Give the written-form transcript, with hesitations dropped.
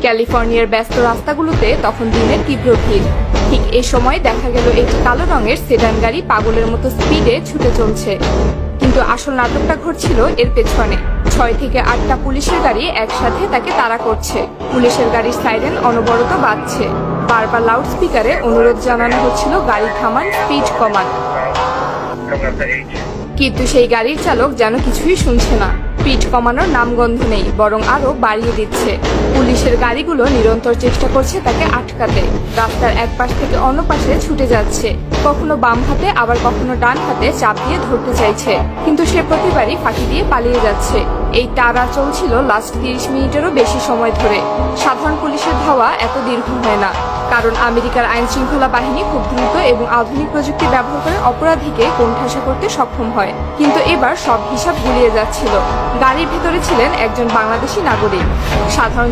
ক্যালিফোর্নিয়ার ব্যস্ত রাস্তাগুলোতে তখন দিনের তীব্র ভিড়। ঠিক এই সময় দেখা গেল একটি কালো রঙের সেডান গাড়ি পাগলের মতো স্পিডে ছুটে চলছে। কিন্তু আসল নাটকটা ঘটছিল এর পেছনে। 6 থেকে 8টা পুলিশের গাড়ি একসাথে তাকে তাড়া করছে। পুলিশের গাড়ির সাইরেন অনবরত বাজছে। বারবার লাউড স্পিকারে অনুরোধ জানানো হচ্ছিল গাড়ি থামান, স্পিড কমান। কিন্তু সেই গাড়ির চালক যেন কিছুই শুনছে না। স্পিড কমানোর নামগন্ধ নেই, বরং আরো বাড়িয়ে দিচ্ছে। পুলিশের গাড়িগুলো নিরন্তর চেষ্টা করছে তাকে আটকাতে। রাস্তার এক পাশ থেকে অন্য পাশে ছুটে যাচ্ছে, কখনো বাম হাতে আবার কখনো ডান হাতে চাপ দিয়ে ধরতে চাইছে, কিন্তু সে প্রতিবারই ফাঁকি দিয়ে পালিয়ে যাচ্ছে। এই তাড়া চলছিল লাস্ট 30 মিনিটেরও বেশি সময় ধরে। সাধারণ পুলিশের ধাওয়া এত দীর্ঘ হয় না, কারণ আমেরিকার আইন শৃঙ্খলা বাহিনী খুব দ্রুত এবং আধুনিক প্রযুক্তি ব্যবহার করে অপরাধীকে কোণঠাসা করতে সক্ষম হয়। কিন্তু এবার সব হিসাব গুলিয়ে যাচ্ছিল। গাড়ির ভেতরে ছিলেন একজন বাংলাদেশি নাগরিক। সাধারণ